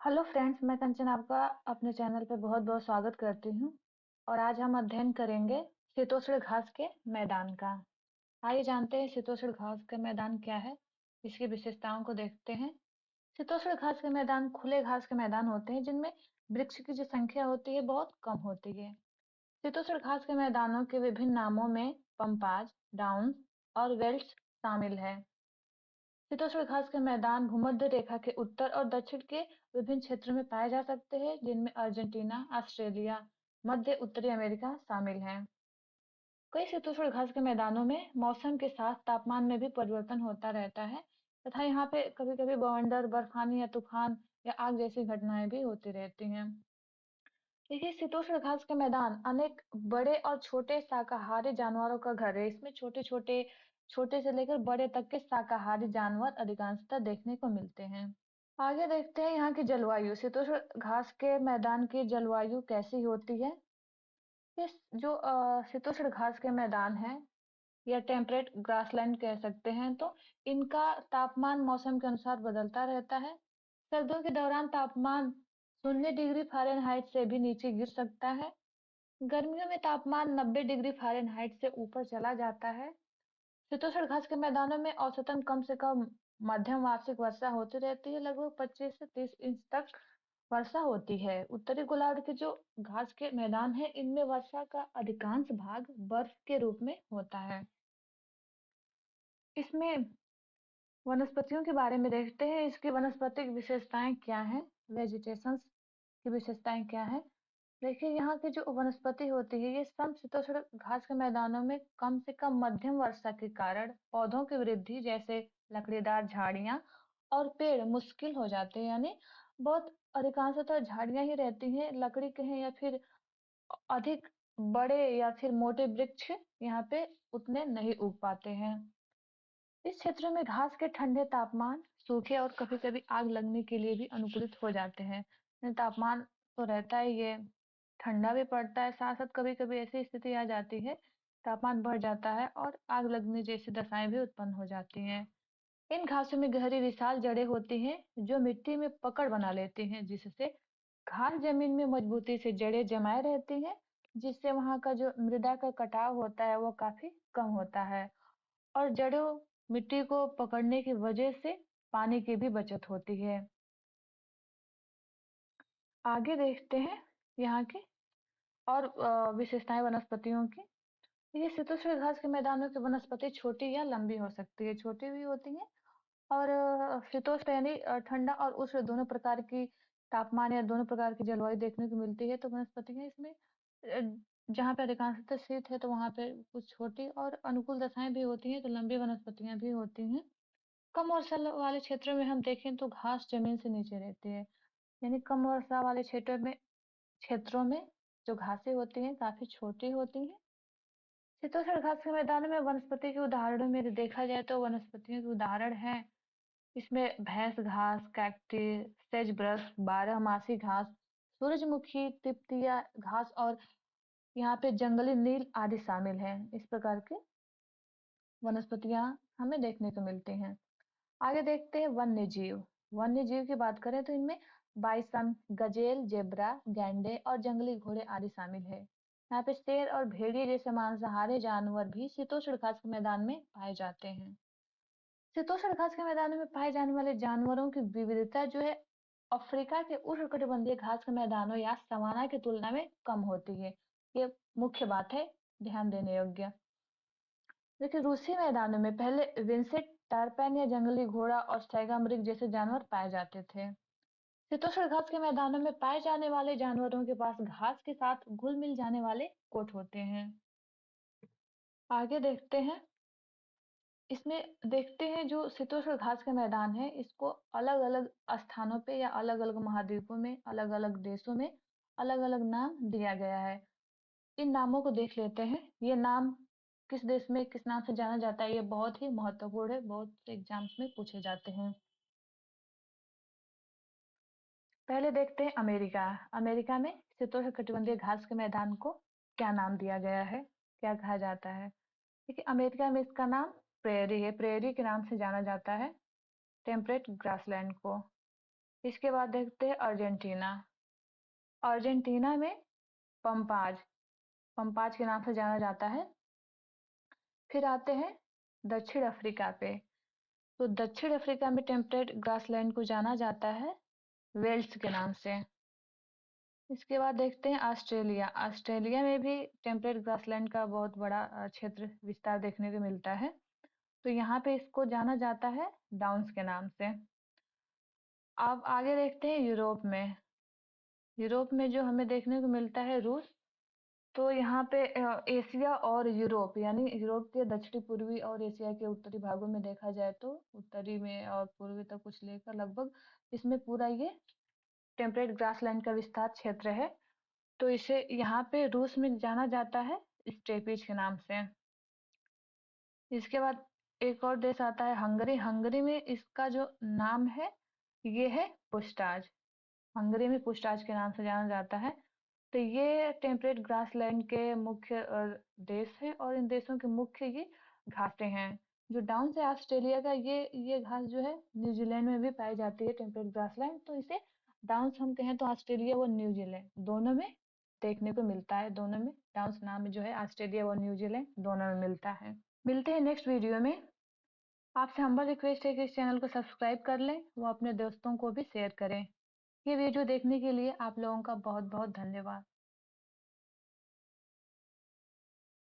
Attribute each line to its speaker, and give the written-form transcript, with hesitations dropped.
Speaker 1: Hello friends, मैं कंचन आपका अपने चैनल पे बहुत-बहुत स्वागत करती हूँ। और आज हम अध्ययन करेंगे शीतोष्ण घास के मैदान का। आइए जानते हैं शीतोष्ण घास का मैदान क्या है, इसकी विशेषताओं को देखते हैं। शीतोष्ण घास के मैदान खुले घास के मैदान होते हैं जिनमें वृक्ष की जो संख्या होती है बहुत कम होती है। शीतोष्ण घास के मैदानों के विभिन्न नामों में पम्पाज, डाउन्स और वेल्ट्स शामिल है। शीतोष्ण घास के मैदान भूमध्य रेखा के उत्तर और दक्षिण के विभिन्न क्षेत्रों में पाए जा सकते हैं, जिनमें अर्जेंटीना, ऑस्ट्रेलिया, मध्य उत्तरी अमेरिका शामिल हैं। कई शीतोष्ण घास के मैदानों में मौसम के साथ तापमान में भी परिवर्तन होता रहता है तथा यहाँ पे कभी-कभी बवंडर, बर्फानी या तूफान या आग जैसी घटनाएं भी होती रहती हैं। देखिए, शीतोष्ण घास के मैदान अनेक बड़े और छोटे शाकाहारी जानवरों का घर है। इसमें छोटे-छोटे छोटे से लेकर बड़े तक के शाकाहारी जानवर अधिकांशतः देखने को मिलते हैं। आगे देखते हैं यहाँ की जलवायु। शीतोष्ण घास के मैदान की जलवायु कैसी होती है? इस जो शीतोष्ण घास के मैदान हैं या टेम्परेट ग्रासलैंड कह सकते हैं, तो इनका तापमान मौसम के अनुसार बदलता रहता है। सर्दियों के दौरान तापमान 0 डिग्री फ़ारेनहाइट से भी नीचे गिर सकता है। गर्मियों में तापमान 90 डिग्री फ़ारेनहाइट से ऊपर चला जाता है। शीतोष्ण घास के मैदानों में औसतन कम से कम मध्यम वार्षिक वर्षा होती रहती है, लगभग 25 से 30 इंच तक वर्षा होती है। उत्तरी गोलार्ध के जो घास के मैदान है, इनमें वर्षा का अधिकांश भाग बर्फ के रूप में होता है। इसमें वनस्पतियों के बारे में देखते हैं, इसकी वनस्पतिक विशेषताएं क्या हैं, वेजिटेशंस की विशेषताएं क्या हैं। देखिए, यहाँ की जो वनस्पति होती है, ये समशीतोष्ण घास के मैदानों में कम से कम मध्यम वर्षा के कारण पौधों की वृद्धि जैसे लकड़ीदार झाड़ियां और पेड़ मुश्किल हो जाते हैं। यानी बहुत अधिकांशतः झाड़ियां ही रहती हैं, लकड़ी के हैं या फिर अधिक बड़े या फिर मोटे वृक्ष यहाँ पे उतने नहीं उग पाते हैं। इस क्षेत्र में घास के ठंडे तापमान सूखे और कभी-कभी आग लगने के लिए भी अनुकूलित हो जाते हैं। तापमान तो रहता ही है, ठंडा भी पड़ता है, साथ साथ कभी-कभी ऐसी स्थिति आ जाती है, तापमान बढ़ जाता है और आग लगने जैसी दशाएं भी उत्पन्न हो जाती हैं। इन घासों में गहरी विशाल जड़ें होती हैं जो मिट्टी में पकड़ बना लेती हैं, जिससे घास जमीन में मजबूती से जड़ें जमाए रहती हैं, जिससे वहां का जो मृदा का कटाव होता है वो काफी कम होता है। और जड़ों मिट्टी को पकड़ने की वजह से पानी की भी बचत होती है। आगे देखते हैं यहाँ की और विशेषताएं वनस्पतियों की। ये शीतोष्ण घास के मैदानों की वनस्पति छोटी या लंबी हो सकती है, छोटी भी होती है और शीतोष्ण यानी ठंडा और उष्ण दोनों प्रकार की तापमान या दोनों प्रकार की जलवायु देखने को मिलती है। तो वनस्पतियां इसमें जहाँ पे अधिकांशतः शीत है तो वहाँ पे कुछ छोटी और अनुकूल दशाएं भी होती हैं, तो लंबी वनस्पतियां भी होती हैं। कम वर्षा वाले क्षेत्रों में हम देखें तो घास जमीन से नीचे रहती है। यानी कम वर्षा वाले क्षेत्रों में जो घासें होती हैं काफी छोटी होती हैं। शीतोष्ण घास के मैदानों में वनस्पति के उदाहरणों में यदि देखा जाए तो वनस्पतियों के उदाहरण हैं, इसमें भैंस घास, कैक्टी, सेजब्रस, बारहमासी घास, सूरजमुखी, तिपतिया घास और यहाँ पे जंगली नील आदि शामिल हैं। इस प्रकार के वनस्पतियां हमें देखने को मिलती हैं। आगे देखते हैं वन्य जीव। वन्य जीव की बात करें तो इनमें बाइसन, गजेल, जेब्रा, गैंडे और जंगली घोड़े आदि शामिल है। यहाँ पे शेर और भेड़िए जैसे मांसाहारी जानवर भी शीतोष्ण घास के मैदान में पाए जाते हैं। शीतोष्ण घास के मैदानों में पाए जाने वाले जानवरों की विविधता जो है अफ्रीका के उष्णकटिबंधीय घास के मैदानों या सवाना की तुलना में कम होती है। ये मुख्य बात है, ध्यान देने योग्य। देखिए, रूसी मैदानों में पहले विंसेंट टारपैन या जंगली घोड़ा और स्टैगामृग जैसे जानवर पाए जाते थे। शीतोष्ण घास के मैदानों में पाए जाने वाले जानवरों के पास घास के साथ घुल मिल जाने वाले कोट होते हैं। आगे देखते हैं, इसमें देखते हैं जो शीतोष्ण घास के मैदान है, इसको अलग अलग स्थानों पे या अलग अलग महाद्वीपों में, अलग अलग देशों में अलग अलग नाम दिया गया है। इन नामों को देख लेते हैं। ये नाम किस देश में किस नाम से जाना जाता है, ये बहुत ही महत्वपूर्ण है, बहुत से एग्जाम्स में पूछे जाते हैं। पहले देखते हैं अमेरिका। अमेरिका में शीतोष्ण कटिबंधीय घास के मैदान को क्या नाम दिया गया है, क्या कहा जाता है। देखिए, अमेरिका में इसका नाम प्रेयरी है, प्रेयरी के नाम से जाना जाता है टेम्परेट ग्रासलैंड को। इसके बाद देखते हैं अर्जेंटीना। अर्जेंटीना में पंपाज, पंपाज के नाम से जाना जाता है। फिर आते हैं दक्षिण अफ्रीका पे। तो दक्षिण अफ्रीका में टेम्परेट ग्रासलैंड को जाना जाता है वेल्स के नाम से। इसके बाद देखते हैं ऑस्ट्रेलिया। ऑस्ट्रेलिया में भी टेम्परेट ग्रासलैंड का बहुत बड़ा क्षेत्र विस्तार देखने को मिलता है। तो यहाँ पे इसको जाना जाता है डाउन्स के नाम से। अब आगे देखते हैं यूरोप में। यूरोप में जो हमें देखने को मिलता है रूस। तो यहाँ पे एशिया और यूरोप यानी यूरोप के दक्षिणी पूर्वी और एशिया के उत्तरी भागों में देखा जाए तो उत्तरी में और पूर्वी तक कुछ लेकर लगभग इसमें पूरा ये टेम्परेट ग्रासलैंड का विस्तार क्षेत्र है। तो इसे यहाँ पे रूस में जाना जाता है स्टेपीज के नाम से। इसके बाद एक और देश आता है हंगरी। हंगरी में इसका जो नाम है ये है पुस्टाज। हंगरी में पुस्टाज के नाम से जाना जाता है। तो ये टेम्परेट ग्रासलैंड के मुख्य देश है और इन देशों के मुख्य ये घासें हैं। जो डाउन से ऑस्ट्रेलिया का ये घास जो है न्यूजीलैंड में भी पाई जाती है टेम्परेट ग्रासलैंड। तो इसे डाउन्स हम कहें तो ऑस्ट्रेलिया और न्यूजीलैंड दोनों में देखने को मिलता है। दोनों में डाउन्स नाम जो है ऑस्ट्रेलिया और न्यूजीलैंड दोनों में मिलता है। मिलते हैं नेक्स्ट वीडियो में। आपसे हम्बल रिक्वेस्ट है कि इस चैनल को सब्सक्राइब कर लें व अपने दोस्तों को भी शेयर करें। ये वीडियो देखने के लिए आप लोगों का बहुत बहुत धन्यवाद।